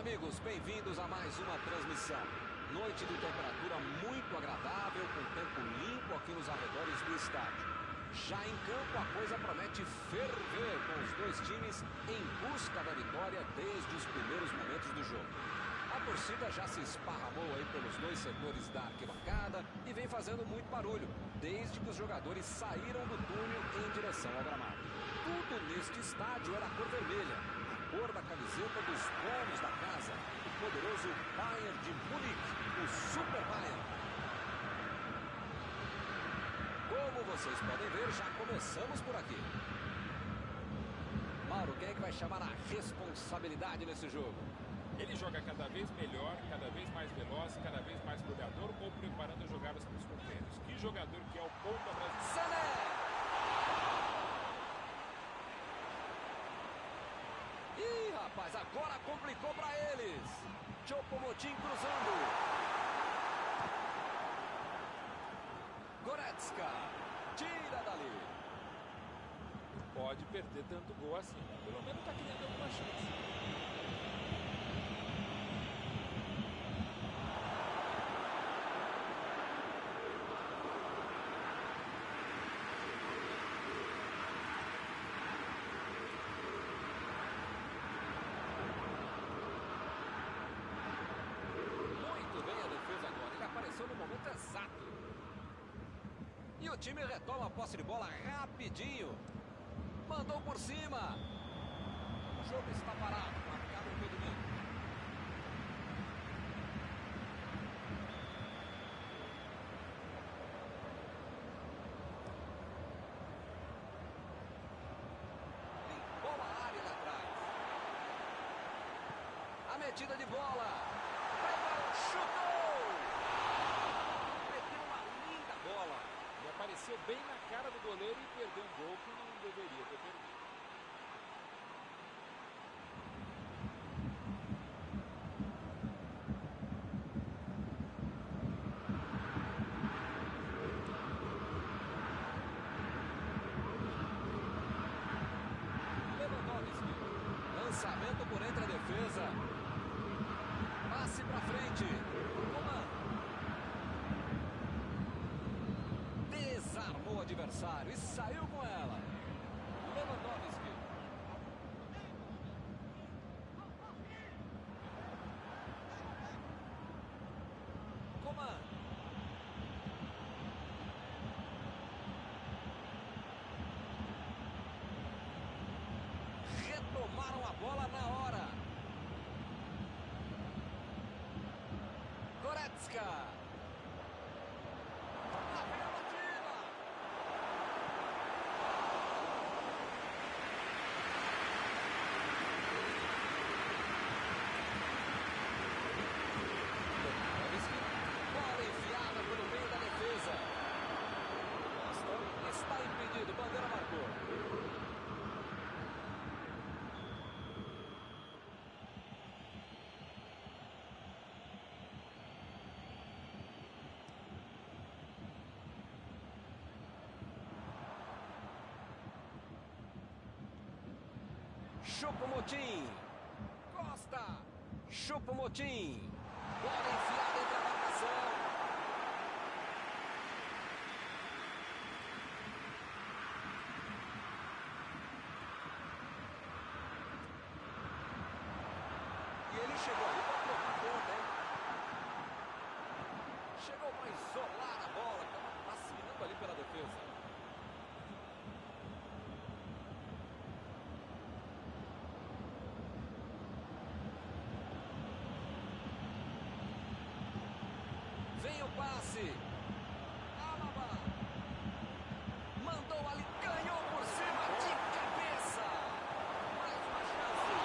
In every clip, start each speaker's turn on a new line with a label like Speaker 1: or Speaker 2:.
Speaker 1: amigos, bem-vindos a mais uma transmissão. Noite de temperatura muito agradável, com tempo limpo aqui nos arredores do estádio. Já em campo a coisa promete ferver, com os dois times em busca da vitória desde os primeiros momentos do jogo. A torcida já se esparramou aí pelos dois setores da arquibancada e vem fazendo muito barulho, desde que os jogadores saíram do túnel em direção ao gramado. Tudo neste estádio era cor vermelha, a cor da camiseta dos donos da casa, o poderoso Bayern de Munique, o Super Bayern. Como vocês podem ver, já começamos por aqui. Mauro, quem é que vai chamar a responsabilidade nesse jogo?
Speaker 2: Ele joga cada vez melhor, cada vez mais veloz, cada vez mais goleador ou preparando jogadas para os companheiros. Que jogador que é o ponta brasileiro.
Speaker 1: Sané! Ih, rapaz, agora complicou para eles. Choupo-Moting cruzando. Goretzka tira dali.
Speaker 2: Não pode perder tanto gol assim, né? Pelo menos está criando alguma chance.
Speaker 1: No momento exato. E o time retoma a posse de bola rapidinho. Mandou por cima. O jogo está parado. Marcado em todo mundo. Limpou a área lá atrás. A metida de bola. Chutou!
Speaker 2: Ele apareceu bem na cara do goleiro e perdeu um gol que não deveria ter perdido.
Speaker 1: Lewandowski. Lançamento por entre a defesa. Passe pra frente. Desarmou o adversário e saiu com ela. Lewandowski. Coman. Retomaram a bola na hora. Goretzka. Está impedido, bandeira marcou. Choupo-Moting. Costa. Choupo-Moting. Bola enfiada entre a marcação. Ele chegou ali para provar conta, hein? Chegou para isolar a bola, estava passeando ali pela defesa. Vem o passe. Alaba. Mandou ali, ganhou por cima de cabeça. Mais uma chance.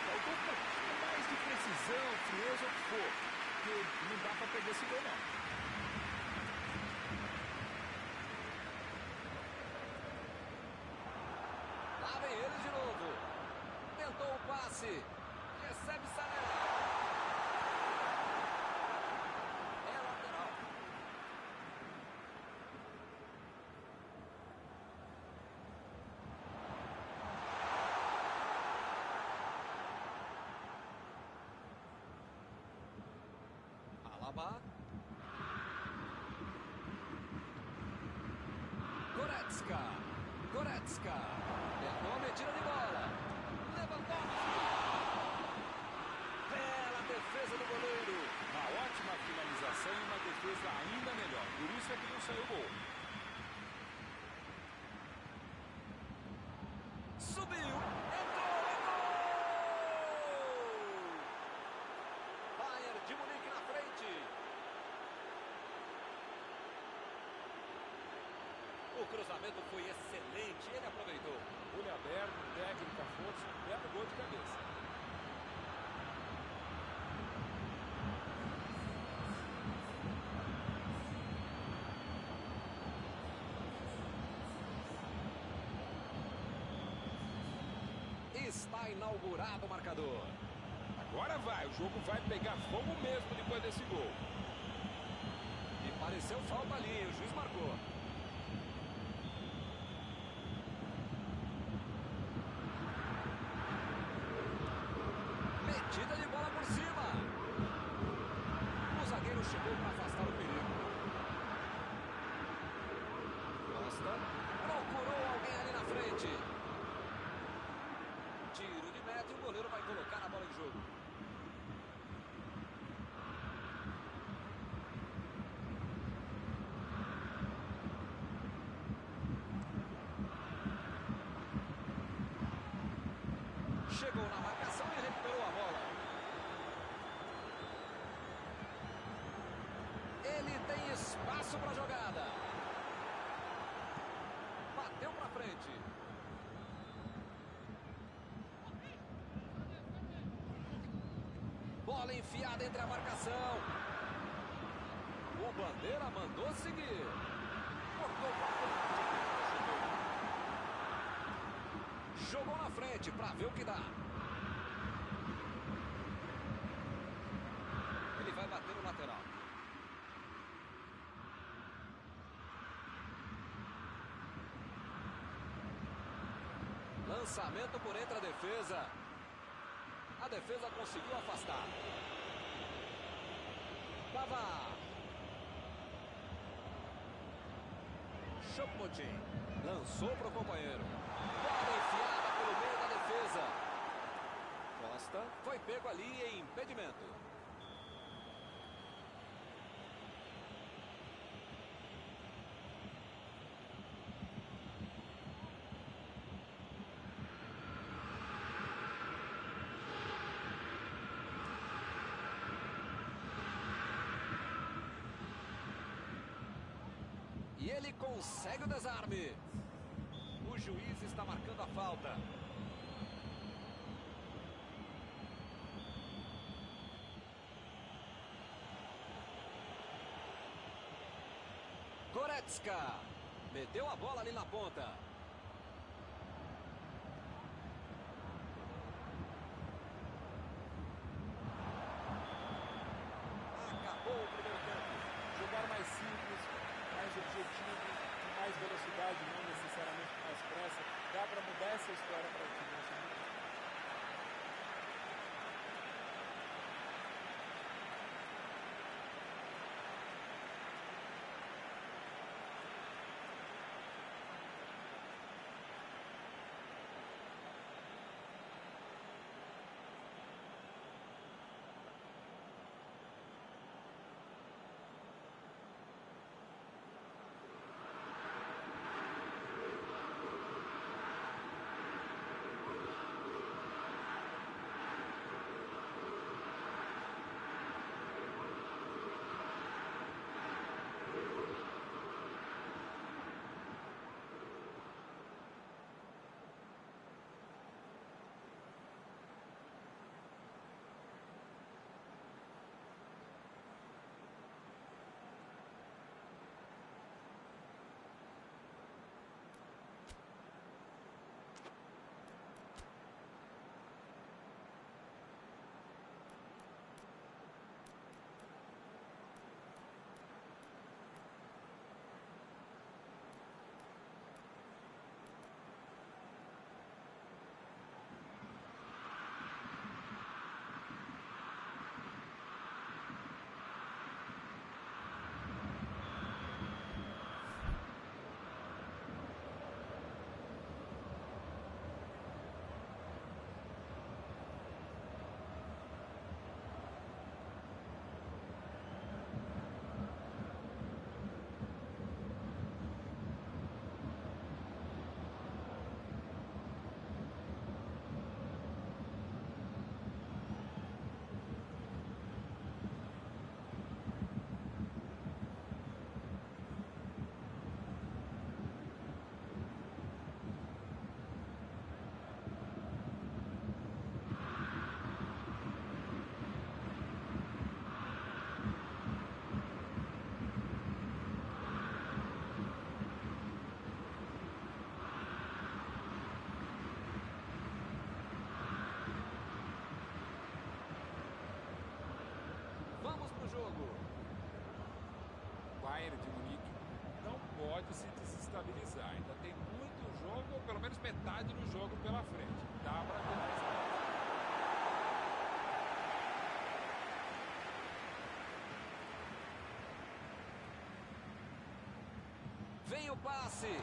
Speaker 2: Faltou um pouquinho mais de precisão, frieza ou o que for. Porque não dá para perder esse gol, não.
Speaker 1: Lá vem ele de novo. Tentou o passe. Recebe Sané. É lateral. Pogba. Goretzka. Tentou a metida de bola. Lewandowski. Bela defesa do goleiro.
Speaker 2: Uma ótima finalização e uma defesa ainda melhor. Por isso é que não saiu gol.
Speaker 1: Subiu. Entrou. É gol! Bayern de Munique na frente. O cruzamento foi excelente. Ele aproveitou.
Speaker 2: Olho aberto, técnica, força, um belo gol de cabeça.
Speaker 1: Está inaugurado o marcador.
Speaker 2: Agora vai, o jogo vai pegar fogo mesmo depois desse gol.
Speaker 1: E pareceu falta ali, o juiz marcou. Metida de bola por cima. O zagueiro chegou para afastar o perigo. Costa procurou alguém ali na frente. Tiro de meta e o goleiro vai colocar a bola em jogo. Chegou na marcação e recuperou a bola. Ele tem espaço para a jogada. Bateu para frente. Bola enfiada entre a marcação. O Bandeira mandou seguir. Cortou para frente. Jogou na frente para ver o que dá. Ele vai bater no lateral. Lançamento por entre a defesa. A defesa conseguiu afastar. Pavard. Choupo-Moting. Lançou para o companheiro. Bola enfiada pelo meio da defesa. Costa foi pego ali em impedimento. E ele consegue o desarme. O juiz está marcando a falta. Goretzka. Meteu a bola ali na ponta. Acabou o primeiro tempo.
Speaker 2: Jogar mais simples, mais objetivo, com mais velocidade, não necessariamente com mais pressa. Dá para mudar essa história para o time. Bayern de Munique não pode se desestabilizar. Ainda tem muito jogo, ou pelo menos metade do jogo pela frente. Dá para virar esse jogo.
Speaker 1: Vem o passe.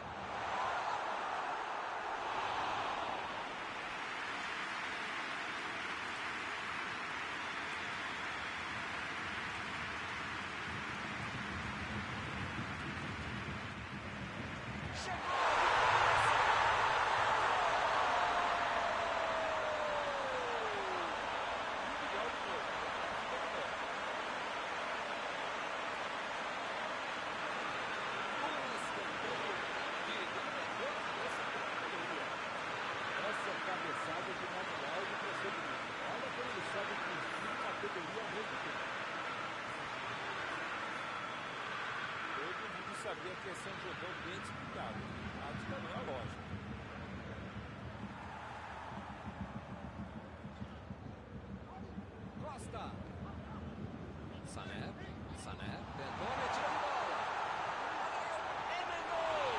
Speaker 2: Sabia que esse é um jogo bem disputado. A tática não é lógica.
Speaker 1: Costa. Sané. Tentou a metida de bola. Emendou.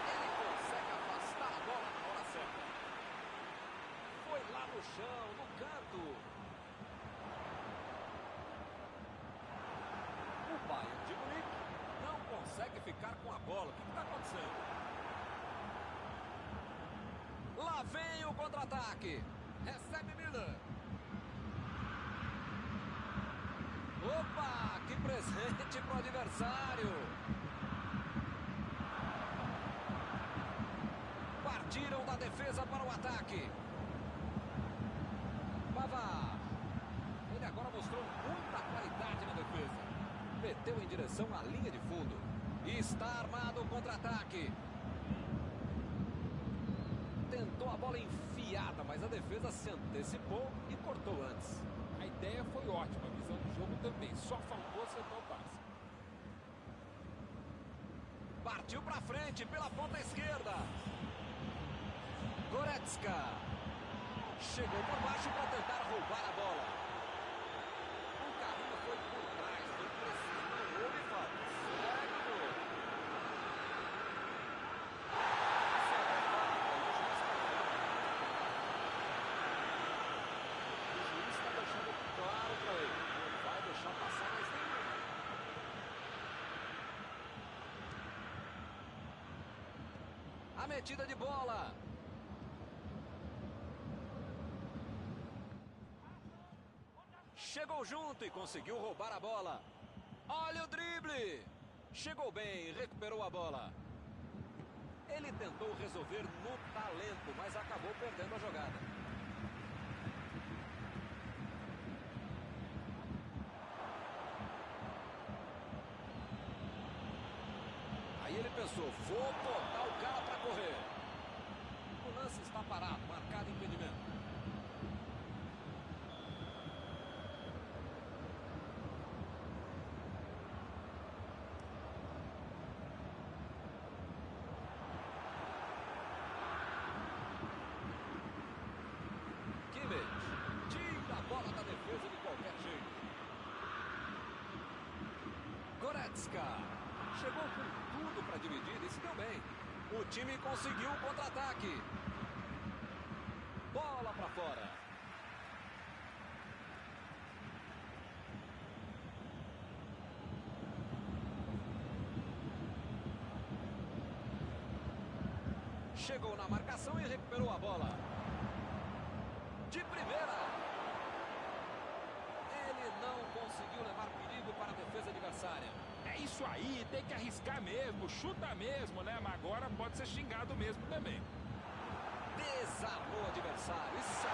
Speaker 1: Ele consegue afastar a bola na hora certa. Foi lá no chão, no canto. O Bayern de Munique não consegue ficar com a bola. O que está acontecendo? Lá vem o contra-ataque. Recebe Miller. Opa, que presente para o adversário. Partiram da defesa para o ataque. Pavard. Ele agora mostrou muita qualidade na defesa. Meteu em direção à linha de fundo. E está armado o contra-ataque. Tentou a bola enfiada, mas a defesa se antecipou e cortou antes.
Speaker 2: A ideia foi ótima, a visão do jogo também. Só faltou acertar o passe.
Speaker 1: Partiu para frente pela ponta esquerda. Goretzka. Chegou por baixo para tentar roubar a bola. O carrinho foi por trás do preciso. Não houve falta. Segue o gol. O juiz está deixando claro para ele. Não vai deixar passar mais nenhum. A metida de bola. Chegou junto e conseguiu roubar a bola. Olha o drible. Chegou bem, recuperou a bola. Ele tentou resolver no talento, mas acabou perdendo a jogada. Aí ele pensou, vou botar o cara para correr. O lance está parado, marcado impedimento. Tira a bola da defesa de qualquer jeito. Goretzka. Chegou com tudo para dividir e se deu bem. O time conseguiu o contra-ataque. Bola para fora. Chegou na marcação e recuperou a bola. De primeira. Ele não conseguiu levar perigo para a defesa adversária.
Speaker 2: É isso aí, tem que arriscar mesmo, chuta mesmo, né? Mas agora pode ser xingado mesmo também.
Speaker 1: Desarmou o adversário e saiu.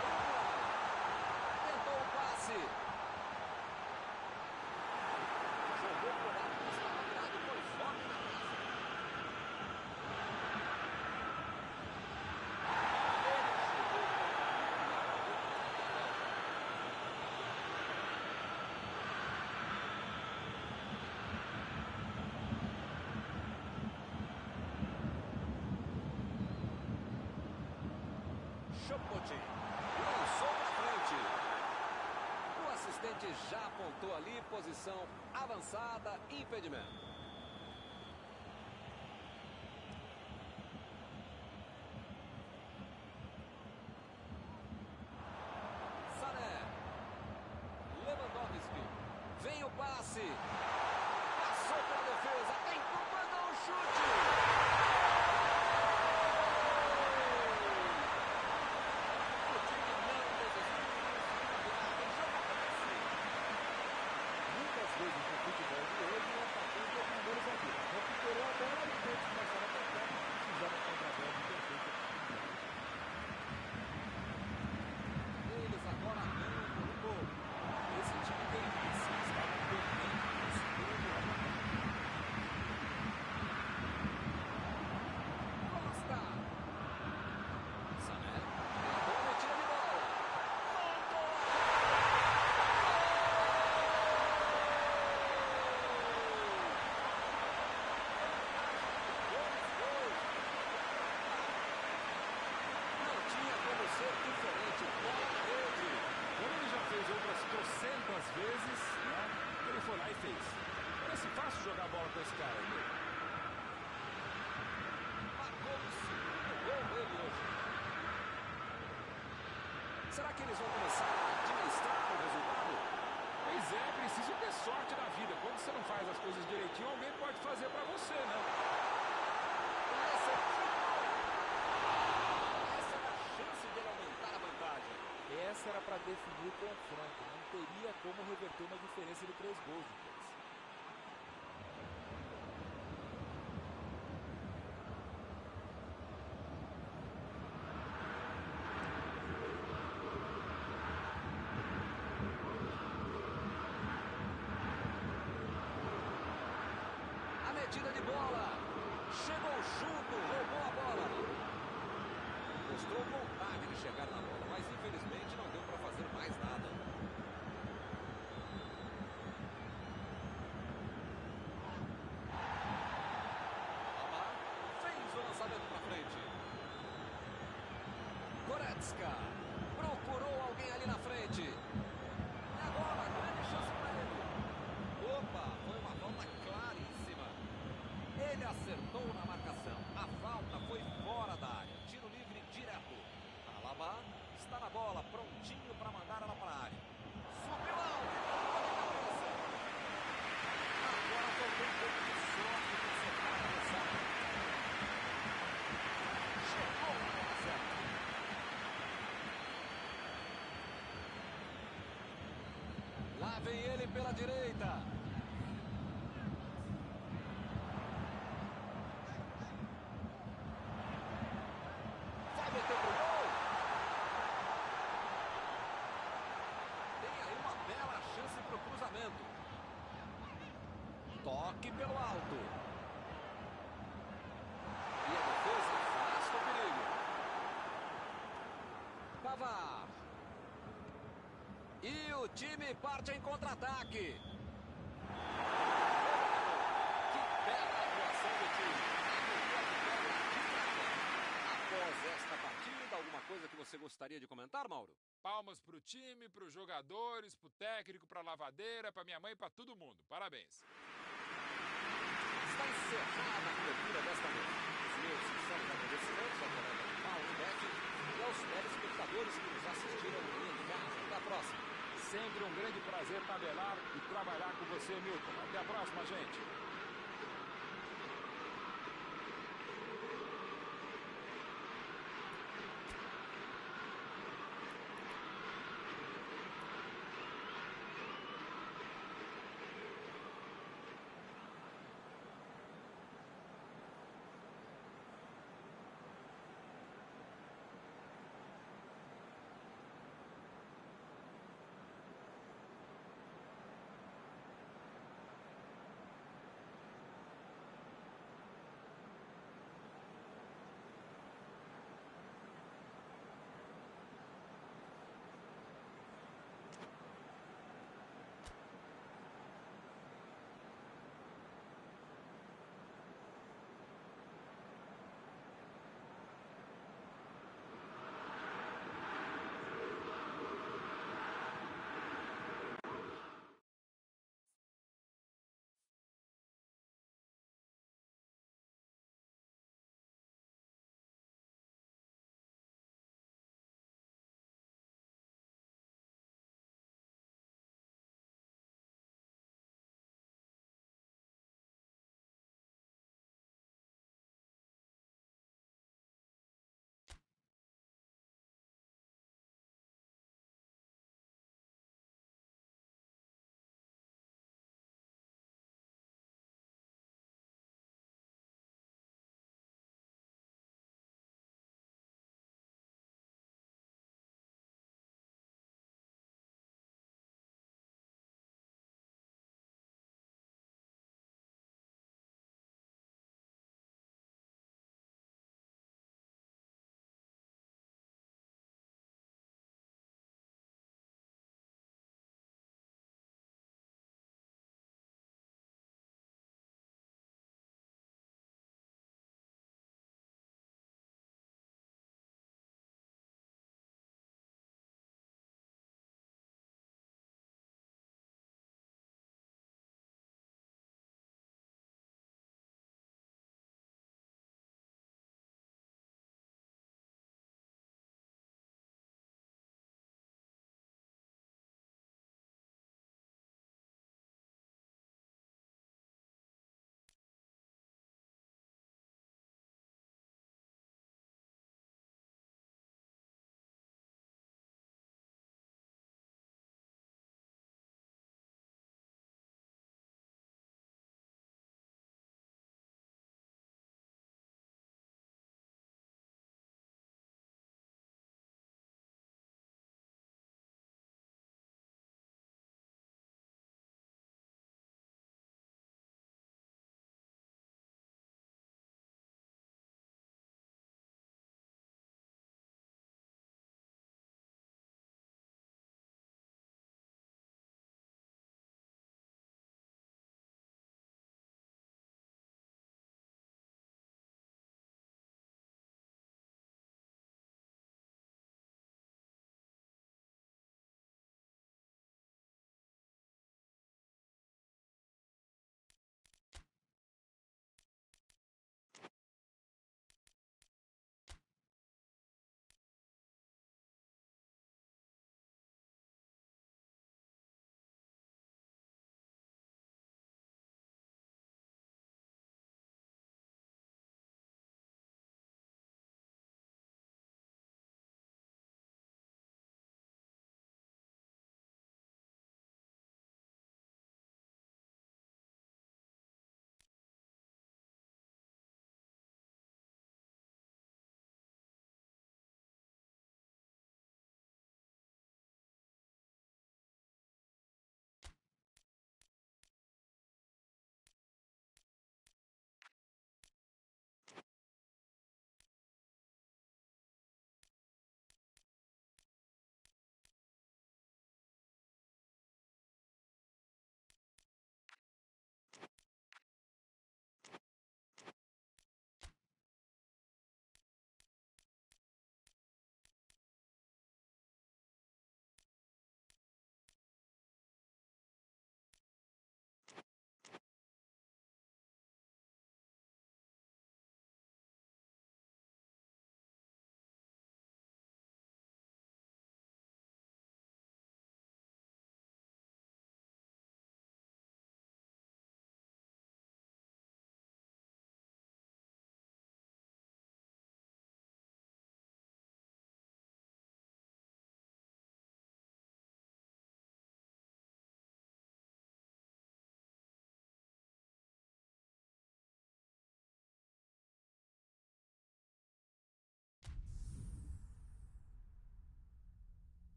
Speaker 1: Tentou o passe. Jogou por lado, mas estava virado, foi forte na casa. Choupo-Moting lançou para frente. O assistente Claramente já apontou ali, posição avançada, impedimento. Lewandowski, vem o passe, passou pela defesa, tentou, mandou um chute. O time não desistiu,
Speaker 3: Muitas vezes no futebol de hoje, o atacante é o primeiro zagueiro. Recuperou a bola e todos começaram a atacar e fizeram a contra-bola de perfeita oportunidade.
Speaker 1: Eles agora arrancam o gol.
Speaker 2: Esse time tem isso, estava dominando o segundo ataque.
Speaker 1: Costa. Sané, uma boa metida de bola. Mandou. Não tinha como ser diferente. Bola na rede.
Speaker 2: Como ele já fez outras trocentas vezes, né? Ele foi lá e fez. Parece fácil jogar bola com esse cara, né?
Speaker 1: Marcou o segundo gol dele hoje. Será que eles vão começar a administrar com o resultado?
Speaker 2: Pois é, preciso ter sorte na vida. Quando você não faz as coisas direitinho, alguém pode fazer pra você, né?
Speaker 1: Essa era a chance dele aumentar a vantagem.
Speaker 3: Essa era para definir o confronto. Não teria como reverter uma diferença de 3 gols depois.
Speaker 1: A metida de bola. Chegou junto, roubou a bola. Mostrou vontade de chegar na bola, mas infelizmente não deu para fazer mais nada. Alaba fez o lançamento para frente. Goretzka procurou alguém ali na frente. E agora, grande chance para ele. Opa, foi uma falta claríssima. Ele acertou na marcação. A falta foi fora da área. Tiro livre direto. Alaba está na bola, prontinho para mandar ela para a área. Subiu alto, tocou de cabeça. Agora faltou um pouco de sorte para acertar a adversário. Chegou na bola certa. Lá vem ele pela direita. Vai meter pro gol. Tem aí uma bela chance pro cruzamento. Toque pelo alto. E a defesa afasta o perigo. Pavard. E o time parte em contra-ataque. Que bela atuação do time. Após esta partida, alguma coisa que você gostaria de comentar, Mauro?
Speaker 2: Palmas pro time, pros jogadores, pro técnico, pra lavadeira, pra minha mãe, pra todo mundo. Parabéns.
Speaker 1: Está encerrada a cobertura desta noite. Os meus sinceros agradecimentos ao colega Paulo Beck e aos telespectadores que nos assistiram em casa. Até a próxima.
Speaker 2: Sempre um grande prazer tabelar e trabalhar com você, Milton. Até a próxima, gente.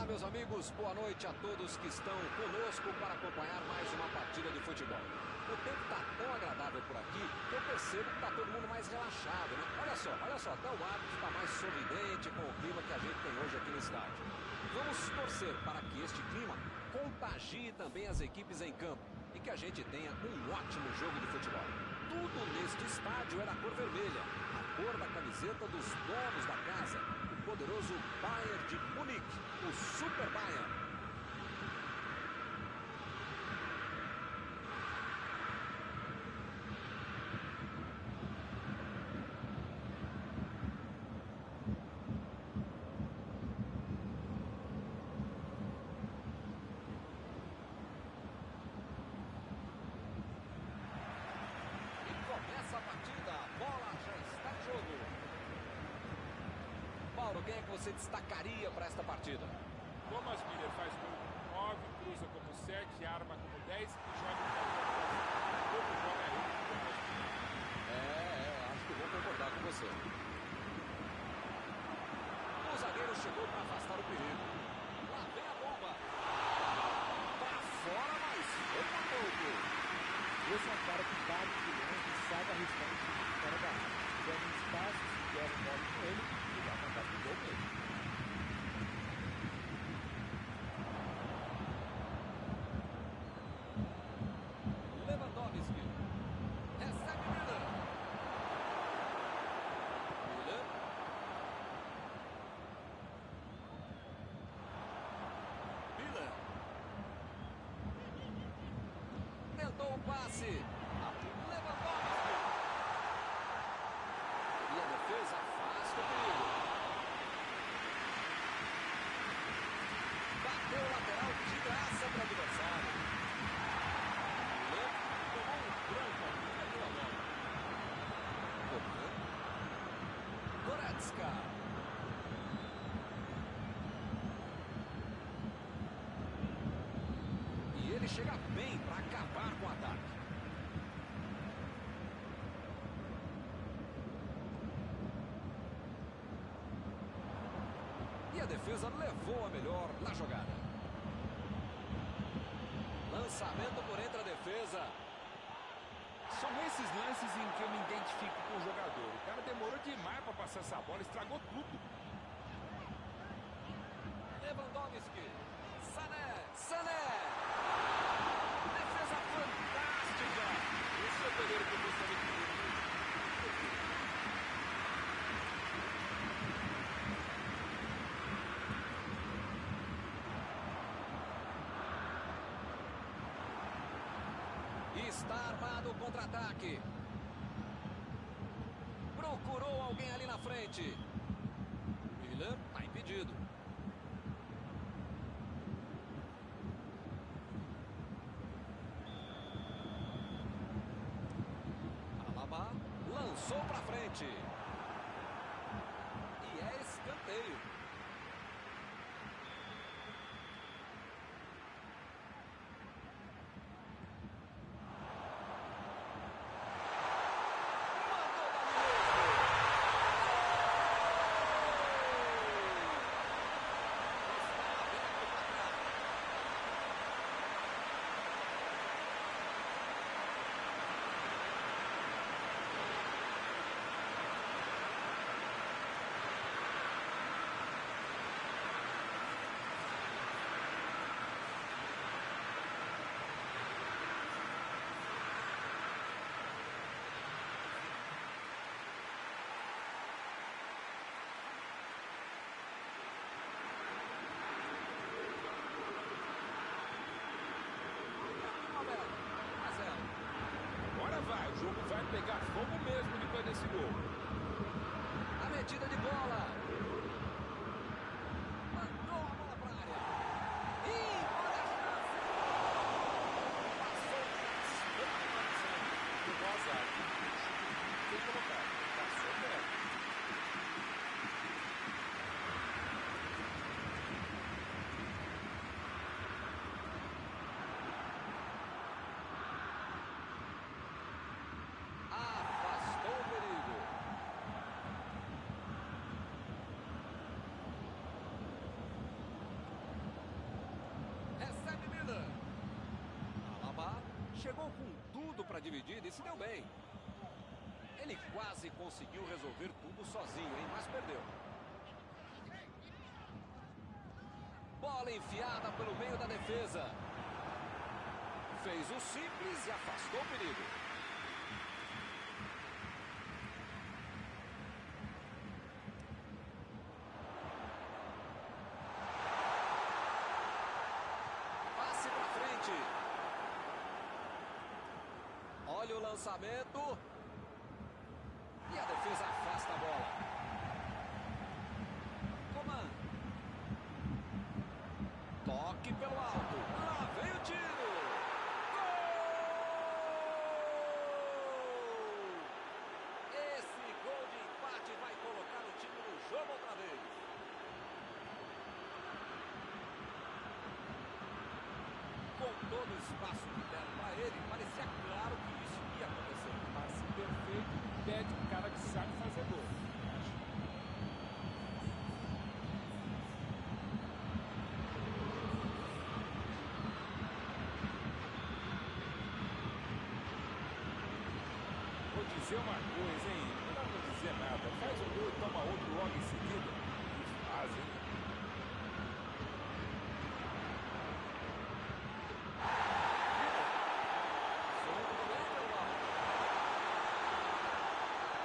Speaker 1: Olá, meus amigos, boa noite a todos que estão conosco para acompanhar mais uma partida de futebol. O tempo está tão agradável por aqui que eu percebo que está todo mundo mais relaxado, né? Olha só, até o árbitro está mais sorridente com o clima que a gente tem hoje aqui no estádio. Vamos torcer para que este clima contagie também as equipes em campo e que a gente tenha um ótimo jogo de futebol. Tudo neste estádio é da cor vermelha, a cor da camiseta dos donos da casa, o poderoso Bayern de Munique, o Super Bayern. Quem é que você destacaria para esta partida?
Speaker 2: Thomas Müller faz gol como 9, cruza como 7, arma como 10 e joga como joga ele.
Speaker 1: Acho que vou concordar com você. O zagueiro chegou para afastar o perigo. Lá vem a bomba. Para fora, mas foi por pouco.
Speaker 3: Esse é um cara que bate de longe e sai arriscando o time fora da área. Dando espaço, se quer um bola com ele, e dá vontade de gol mesmo.
Speaker 1: Lewandowski. Recebe Miller. Miller. Tentou o passe. Lewandowski. E a defesa afasta o perigo. Bateu o lateral de graça para o adversário. Tomou um branco ali, perdeu a bola. Goretzka. E ele chega bem para acabar com o ataque. E a defesa levou a melhor na jogada. Lançamento por entre a defesa.
Speaker 2: São esses lances em que eu me identifico com o jogador. O cara demorou demais para passar essa bola, estragou tudo.
Speaker 1: Lewandowski. Sané. Defesa fantástica.
Speaker 2: Esse é o goleiro que eu gostaria de ver.
Speaker 1: Está armado o contra-ataque. Procurou alguém ali na frente. Miller está impedido. Alaba lançou para frente. E é escanteio. chegou com tudo para dividir e se deu bem. Ele quase conseguiu resolver tudo sozinho, hein? Mas perdeu. Bola enfiada pelo meio da defesa. Fez o simples e afastou o perigo. Passe para frente. Olha o lançamento. E a defesa afasta a bola. Coman. Toque pelo alto. Lá vem o tiro. Gol! Esse gol de empate vai colocar o time no jogo outra vez. Com todo o espaço que deram para ele, parecia claro que isso ia acontecer.
Speaker 2: Passe perfeito, pede um cara que sabe fazer gol. Vou dizer uma coisa, hein? Não dá pra dizer nada. Faz um gol e toma outro logo em seguida. Que faz, hein?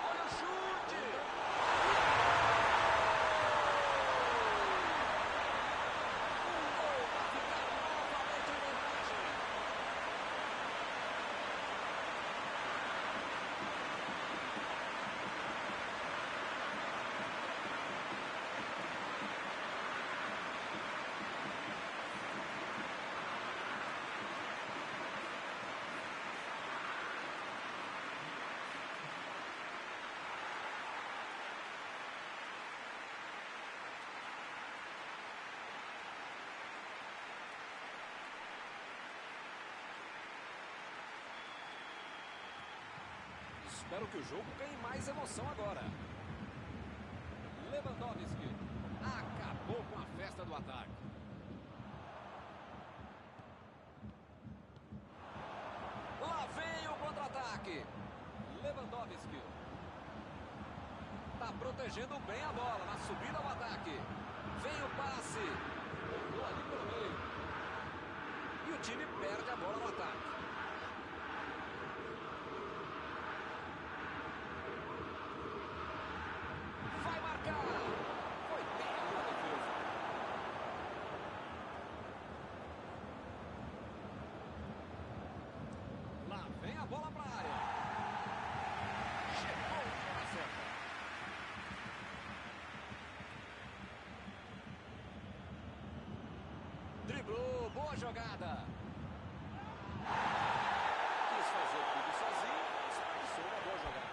Speaker 1: Olha o chute! Um gol para ficar novamente em vantagem. Espero que o jogo ganhe mais emoção agora. Lewandowski acabou com a festa do ataque. Lá vem o contra-ataque. Lewandowski está protegendo bem a bola na subida ao ataque. Vem o passe. Tocou ali pelo meio. E o time perde a bola no ataque. Vai marcar. Foi bem na defesa. Lá vem a bola para a área. Chegou na certa. Driblou, boa jogada. Quis fazer tudo sozinho, desperdiçou uma boa jogada.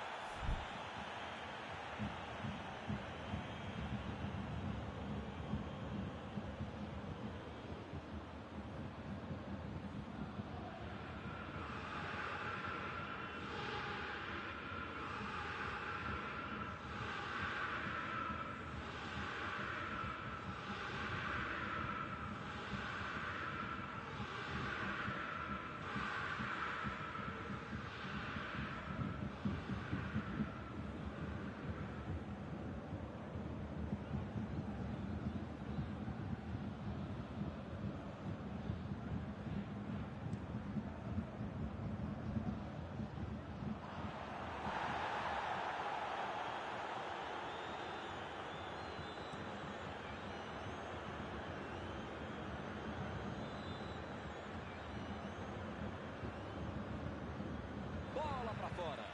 Speaker 1: Bola para fora.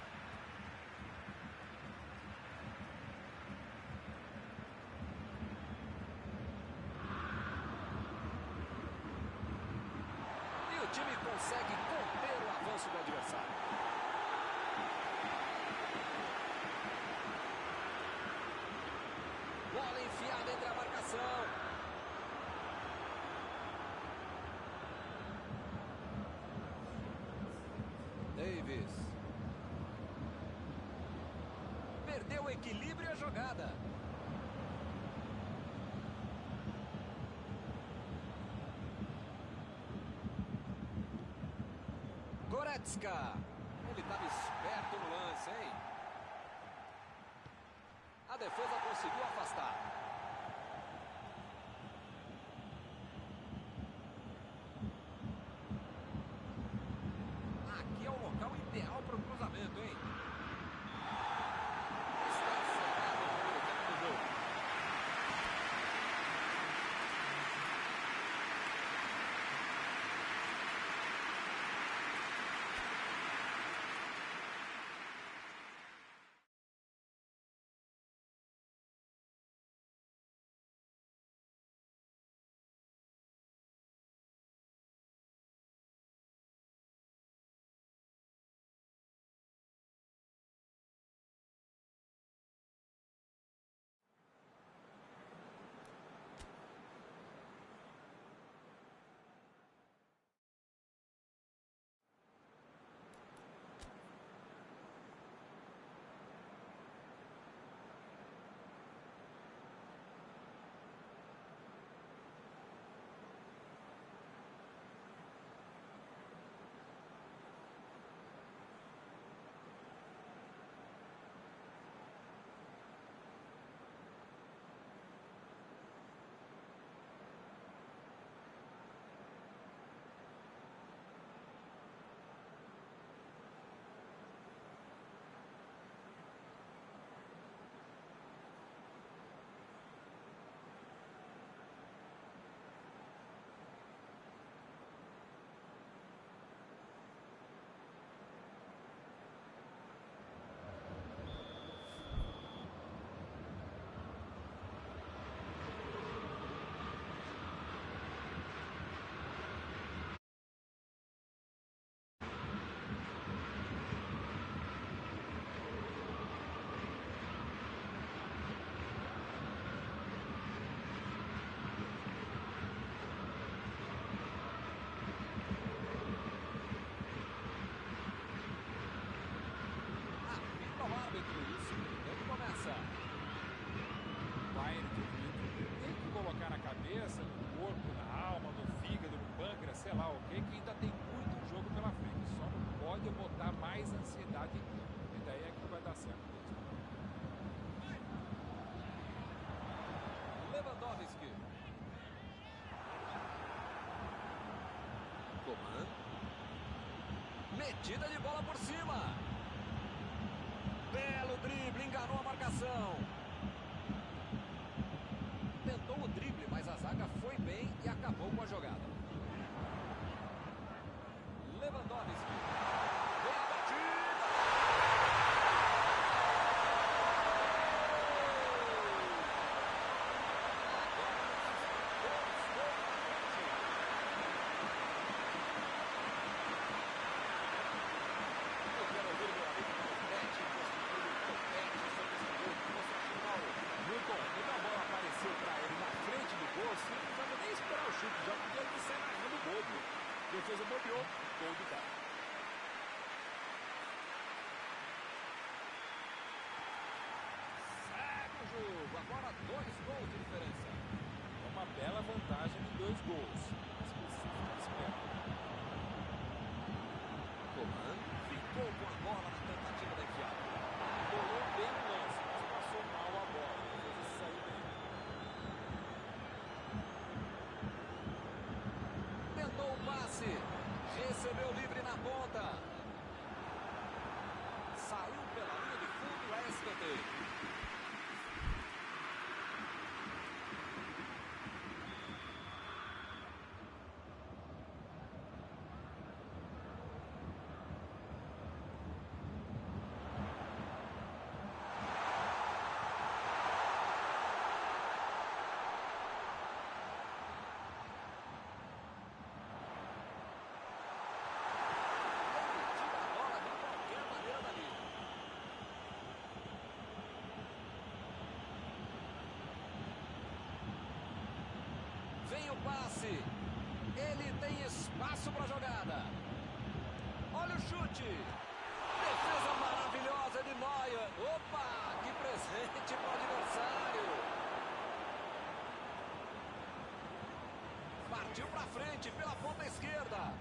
Speaker 1: E o time consegue conter o avanço do adversário. Bola enfiada entre a marcação. Davis. Perdeu o equilíbrio e a jogada. Goretzka. Ele estava esperto no lance, hein? A defesa conseguiu afastar. Aqui é o local ideal para o cruzamento, hein? Está encerrado o primeiro tempo do jogo.
Speaker 2: sei lá o que ainda tem muito jogo pela frente. Só não pode botar mais ansiedade, e daí é que vai dar certo mesmo.
Speaker 1: Lewandowski. Coman. Metida de bola por cima. Belo drible, enganou a marcação. Tentou o drible, mas a zaga foi bem e acabou com a jogada. Lewandowski. Vem a batida. Eu quero ouvir meu amigo Pet,
Speaker 2: Muito bom. Quando a bola apareceu para ele na frente do gol, não precisava nem esperar o chute, já podia ter saído narrando o gol. Defesa bobeou, gol do cara.
Speaker 1: Segue o jogo, agora 2 gols de diferença.
Speaker 2: É uma bela vantagem de 2 gols. Mas precisa ficar esperto.
Speaker 1: Coman ficou com a bola na tentativa da enfiada.
Speaker 2: Rolou bem o lance, mas passou mal a bola. Ele saiu bem.
Speaker 1: Tentou o passe. Recebeu livre na ponta. Saiu pela linha de fundo, é escanteio. Vem o passe. Ele tem espaço para a jogada. Olha o chute. Defesa maravilhosa de Neuer. Opa, que presente para o adversário. Partiu para frente pela ponta esquerda.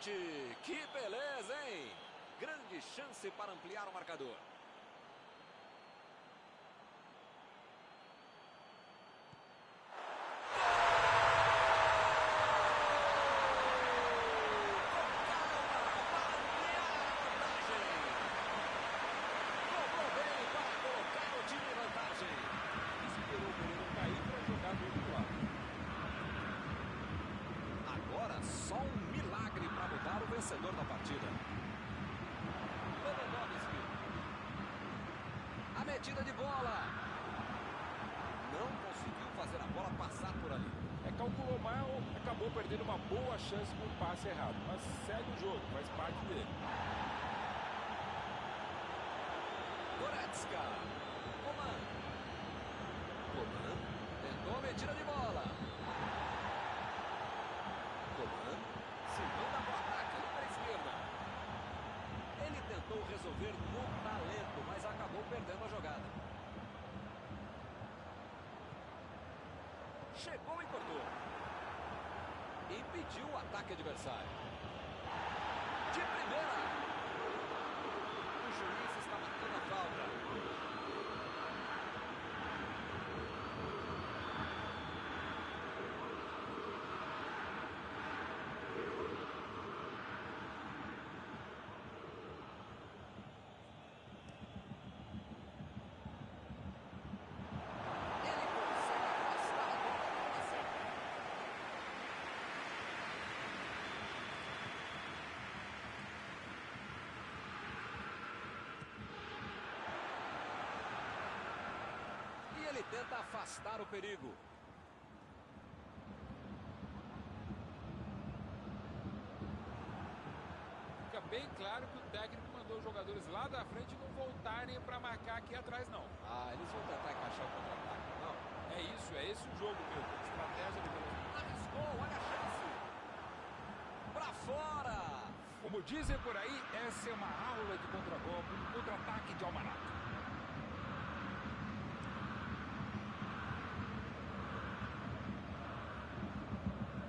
Speaker 1: chute! Que beleza, hein? Grande chance para ampliar o marcador. Só um milagre para mudar o vencedor da partida. Lewandowski. A metida de bola. Não conseguiu fazer a bola passar por ali.
Speaker 2: Calculou mal, acabou perdendo uma boa chance com um passe errado. Mas segue o jogo, faz parte dele.
Speaker 1: Goretzka. Coman. Tentou a metida de bola. Coman se manda para o ataque ali para a esquerda. Ele tentou resolver no talento, mas acabou perdendo a jogada. Chegou e cortou. Impediu o ataque adversário. De primeira. O juiz está marcando a falta. Ele tenta afastar o perigo.
Speaker 2: Fica bem claro que o técnico mandou os jogadores lá da frente não voltarem para marcar aqui atrás, não.
Speaker 1: Eles vão tentar encaixar o contra-ataque, não?
Speaker 2: É isso, é esse o jogo mesmo. Estratégia de velocidade.
Speaker 1: Arriscou, olha a chance. Pra fora.
Speaker 2: Como dizem por aí, essa é uma aula de contragolpe, um contra-ataque de Almanac.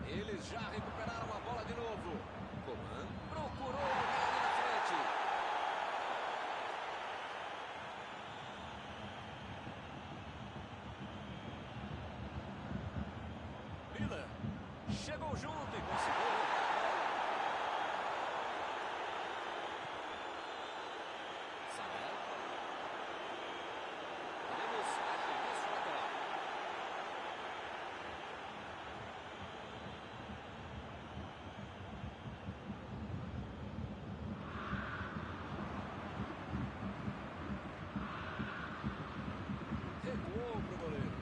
Speaker 1: Eles já recuperaram a bola de novo. Coman procurou jogar ali na frente. Miller chegou junto e conseguiu roubar a bola. Sané. Temos arremesso lateral. Recuou pro goleiro.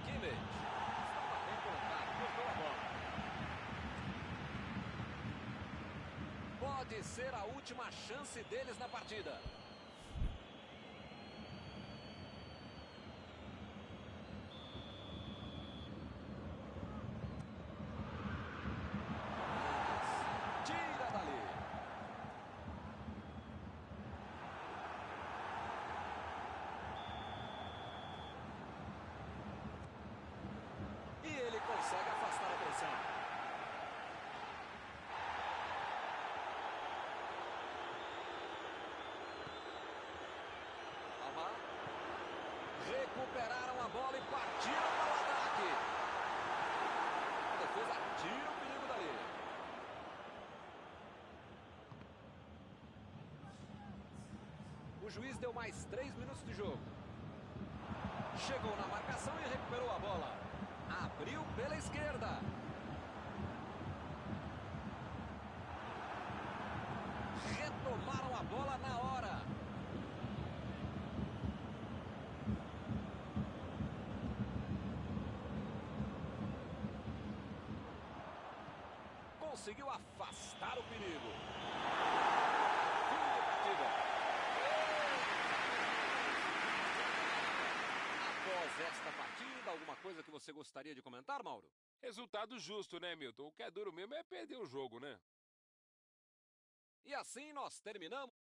Speaker 1: Kimmich. Estava bem colocado, cortou a bola. Pode ser a última chance deles na partida. Tira dali. E ele consegue afastar a pressão. Alma. Recuperaram a bola e partiram para o ataque. A defesa tira o perigo dali. O juiz deu mais 3 minutos de jogo. Chegou na marcação e recuperou a bola. Abriu pela esquerda. Retomaram a bola na hora. Conseguiu afastar o perigo. Fim de partida. Após esta partida, alguma coisa que você gostaria de comentar, Mauro?
Speaker 2: Resultado justo, né, Milton? O que é duro mesmo é perder o jogo, né?
Speaker 1: E assim nós terminamos.